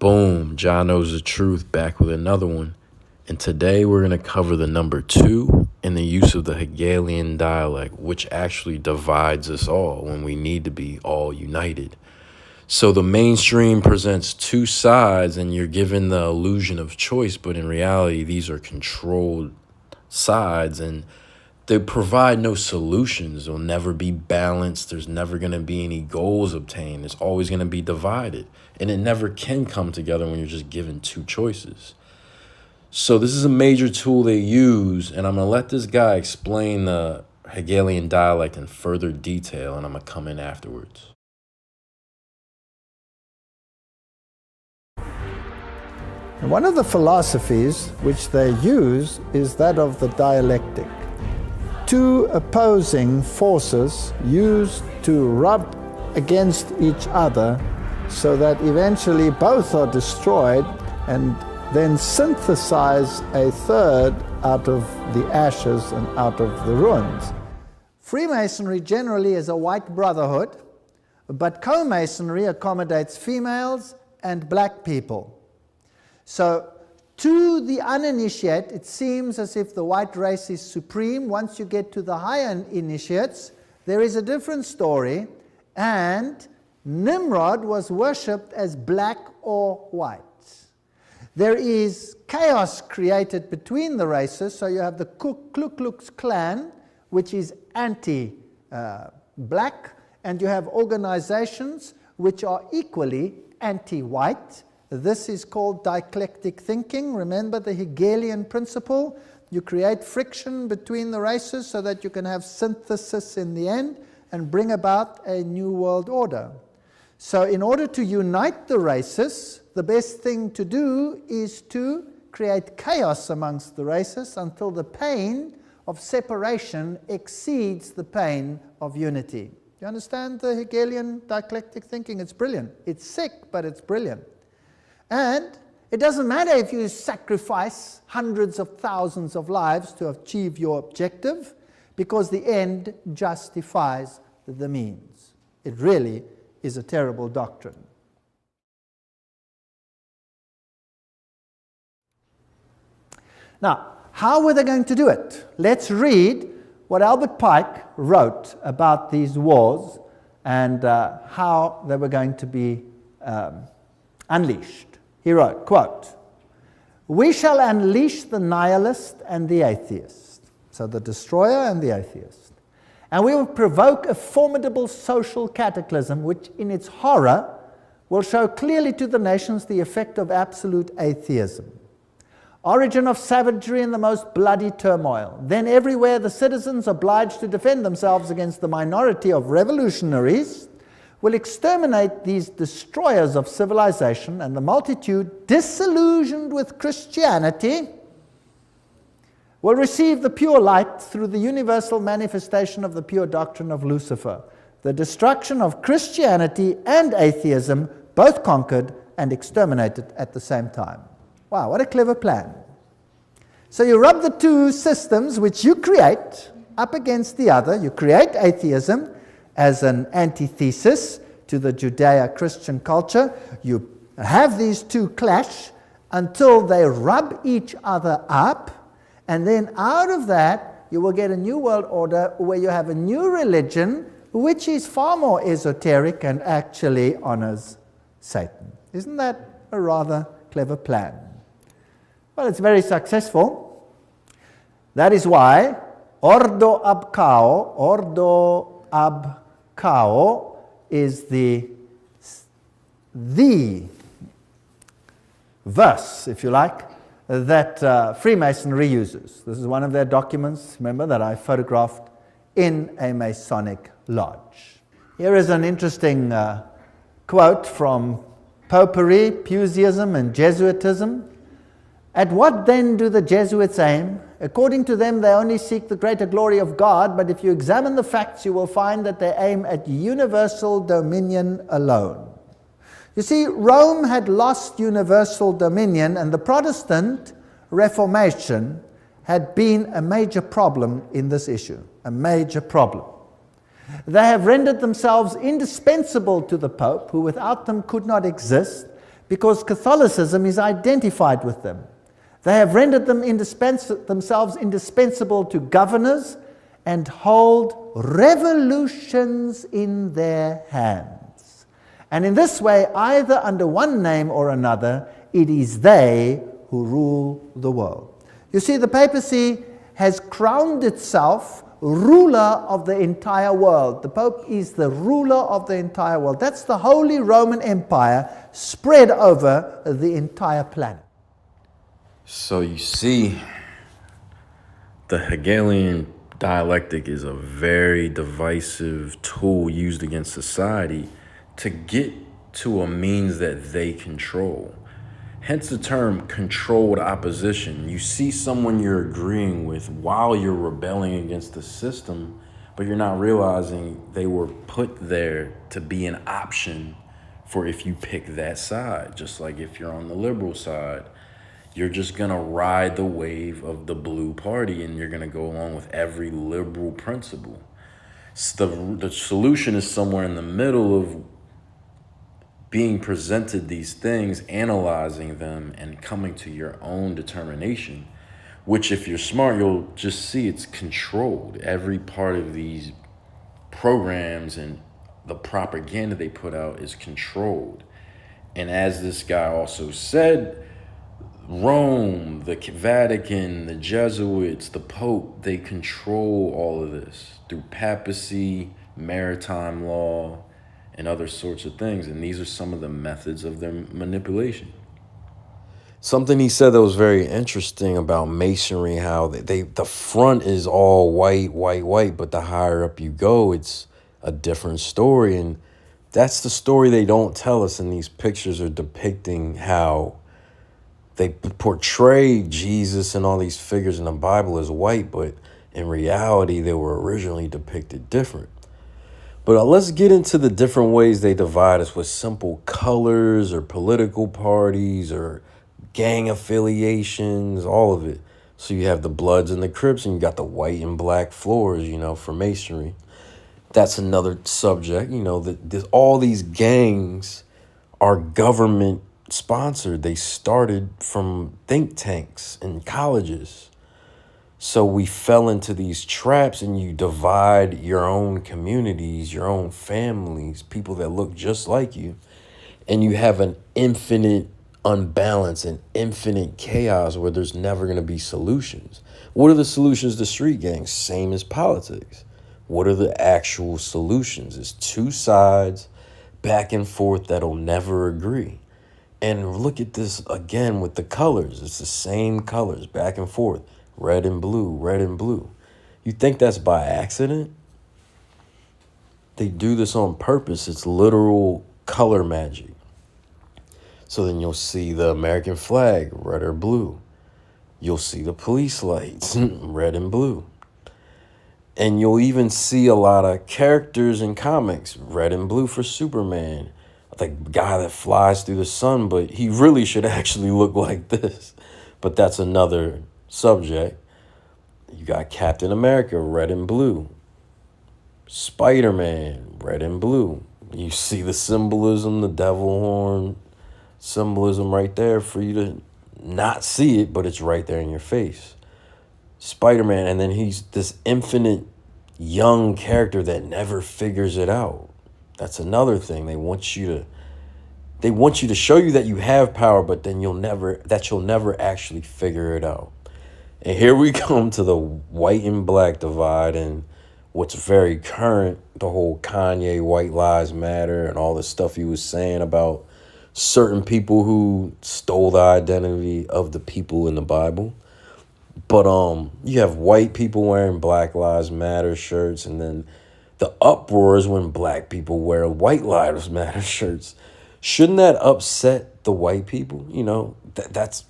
Boom, John knows the truth, back with another one. And today we're going to cover the number 2 and the use of the Hegelian dialect, which actually divides us all when we need to be all united. So the mainstream presents two sides and you're given the illusion of choice, but in reality, these are controlled sides and they provide no solutions. They'll never be balanced. There's never going to be any goals obtained. It's always going to be divided. And it never can come together when you're just given two choices. So this is a major tool they use, and I'm going to let this guy explain the Hegelian dialect in further detail, and I'm going to come in afterwards. One of the philosophies which they use is that of the dialectic. Two opposing forces used to rub against each other so that eventually both are destroyed and then synthesize a third out of the ashes and out of the ruins. Freemasonry generally is a white brotherhood, but co-masonry accommodates females and black people. So to the uninitiate, it seems as if the white race is supreme. Once you get to the higher initiates, there is a different story, and Nimrod was worshipped as black or white. There is chaos created between the races, so you have the Ku Klux Klan, which is anti-black, and you have organizations which are equally anti-white. This is called dialectic thinking. Remember the Hegelian principle? You create friction between the races so that you can have synthesis in the end and bring about a new world order. So in order to unite the races, the best thing to do is to create chaos amongst the races until the pain of separation exceeds the pain of unity. You understand the Hegelian dialectic thinking? It's brilliant. It's sick, but it's brilliant. And it doesn't matter if you sacrifice hundreds of thousands of lives to achieve your objective, because the end justifies the means. It really is a terrible doctrine. Now, how were they going to do it? Let's read what Albert Pike wrote about these wars and how they were going to be unleashed. He wrote, quote, "We shall unleash the nihilist and the atheist," so the destroyer and the atheist, "and we will provoke a formidable social cataclysm which in its horror will show clearly to the nations the effect of absolute atheism. Origin of savagery and the most bloody turmoil. Then everywhere the citizens obliged to defend themselves against the minority of revolutionaries will exterminate these destroyers of civilization, and the multitude, disillusioned with Christianity, will receive the pure light through the universal manifestation of the pure doctrine of Lucifer. The destruction of Christianity and atheism, both conquered and exterminated at the same time." Wow, what a clever plan. So you rub the two systems which you create up against the other. You create atheism as an antithesis to the Judeo-Christian culture. You have these two clash until they rub each other up, and then out of that you will get a new world order where you have a new religion which is far more esoteric and actually honors Satan. Isn't that a rather clever plan? Well, it's very successful. That is why ordo ab cao is the verse, if you like, that Freemasonry uses. This is one of their documents, remember, that I photographed in a Masonic lodge. Here is an interesting quote from Popery, Puseyism, and Jesuitism. "At what then do the Jesuits aim? According to them, they only seek the greater glory of God, but if you examine the facts, you will find that they aim at universal dominion alone." You see, Rome had lost universal dominion, and the Protestant Reformation had been a major problem in this issue, a major problem. They have rendered themselves indispensable to the Pope, who without them could not exist, because Catholicism is identified with them. They have rendered themselves indispensable to governors and hold revolutions in their hands. And in this way, either under one name or another, it is they who rule the world. You see, the papacy has crowned itself ruler of the entire world. The Pope is the ruler of the entire world. That's the Holy Roman Empire spread over the entire planet. So you see, the Hegelian dialectic is a very divisive tool used against society to get to a means that they control. Hence the term controlled opposition. You see someone you're agreeing with while you're rebelling against the system, but you're not realizing they were put there to be an option for if you pick that side. Just like if you're on the liberal side, you're just gonna ride the wave of the blue party and you're gonna go along with every liberal principle. So the solution is somewhere in the middle of being presented these things, analyzing them, and coming to your own determination, which if you're smart, you'll just see it's controlled. Every part of these programs and the propaganda they put out is controlled. And as this guy also said, Rome, the Vatican, the Jesuits, the Pope, they control all of this through papacy, maritime law, and other sorts of things. And these are some of the methods of their manipulation. Something he said that was very interesting about Masonry, how the front is all white, but the higher up you go, it's a different story. And that's the story they don't tell us. And these pictures are depicting how they portray Jesus and all these figures in the Bible as white, but in reality, they were originally depicted different. But let's get into the different ways they divide us with simple colors or political parties or gang affiliations, all of it. So you have the Bloods and the Crips, and you got the white and black floors, for Masonry. That's another subject, that all these gangs are government sponsored. They started from think tanks and colleges. So we fell into these traps, and you divide your own communities, your own families, people that look just like you, and you have an infinite unbalance and infinite chaos where there's never going to be solutions. What are the solutions to street gangs? Same as politics. What are the actual solutions? It's two sides back and forth that'll never agree. And look at this again with the colors. It's the same colors back and forth. Red and blue, red and blue. You think that's by accident? They do this on purpose. It's literal color magic. So then you'll see the American flag, red or blue. You'll see the police lights, red and blue. And you'll even see a lot of characters in comics, red and blue for Superman. The guy that flies through the sun, but he really should actually look like this. But that's another subject. You got Captain America, red and blue. Spider-Man, red and blue. You see the symbolism, the devil horn symbolism right there for you to not see it, but it's right there in your face. Spider-Man, and then he's this infinite young character that never figures it out. That's another thing. They want you to show you that you have power, but then you'll never actually figure it out. And here we come to the white and black divide, and what's very current, the whole Kanye White Lives Matter and all the stuff he was saying about certain people who stole the identity of the people in the Bible. But you have white people wearing Black Lives Matter shirts, and then the uproar is when black people wear White Lives Matter shirts. Shouldn't that upset the white people? That's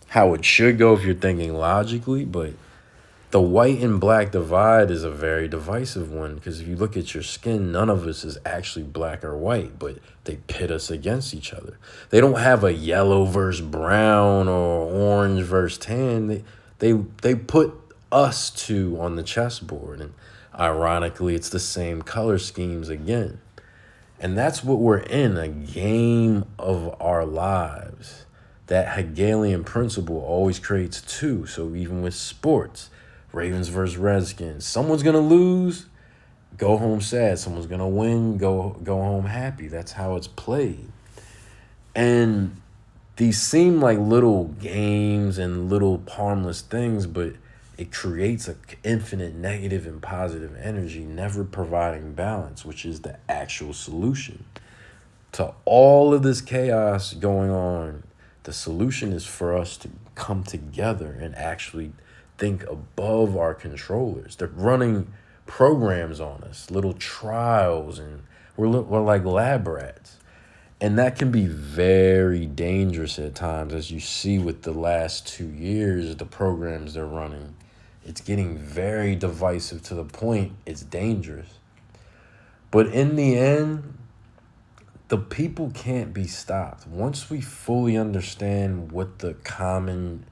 how it should go if you're thinking logically. But the white and black divide is a very divisive one, because if you look at your skin, none of us is actually black or white, but they pit us against each other. They don't have a yellow versus brown or orange versus tan. They put us two on the chessboard, and ironically, it's the same color schemes again. And that's what we're in, a game of our lives. That Hegelian principle always creates two. So even with sports, Ravens versus Redskins, someone's going to lose, go home sad. Someone's going to win, go home happy. That's how it's played. And these seem like little games and little harmless things, but it creates an infinite negative and positive energy, never providing balance, which is the actual solution to all of this chaos going on. The solution is for us to come together and actually think above our controllers. They're running programs on us, little trials, and we're like lab rats. And that can be very dangerous at times, as you see with the last 2 years, the programs they're running. It's getting very divisive to the point it's dangerous. But in the end, the people can't be stopped. Once we fully understand what the common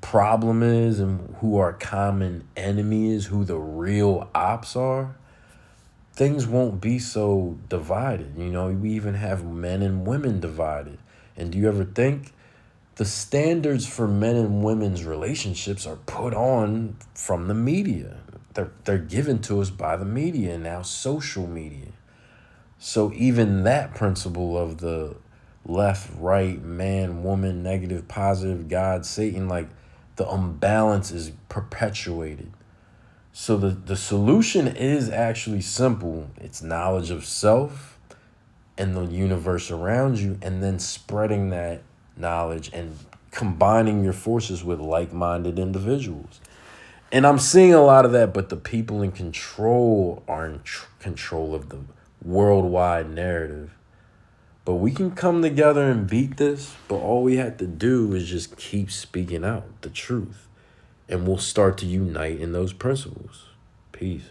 problem is and who our common enemy is, who the real ops are, things won't be so divided. You know, we even have men and women divided. And do you ever think the standards for men and women's relationships are put on from the media? They're given to us by the media and now social media. So even that principle of the left, right, man, woman, negative, positive, God, Satan, like the imbalance is perpetuated. So the solution is actually simple. It's knowledge of self and the universe around you, and then spreading that knowledge and combining your forces with like-minded individuals. And I'm seeing a lot of that, but the people in control are in control of the worldwide narrative. But we can come together and beat this, but all we have to do is just keep speaking out the truth. And we'll start to unite in those principles. Peace.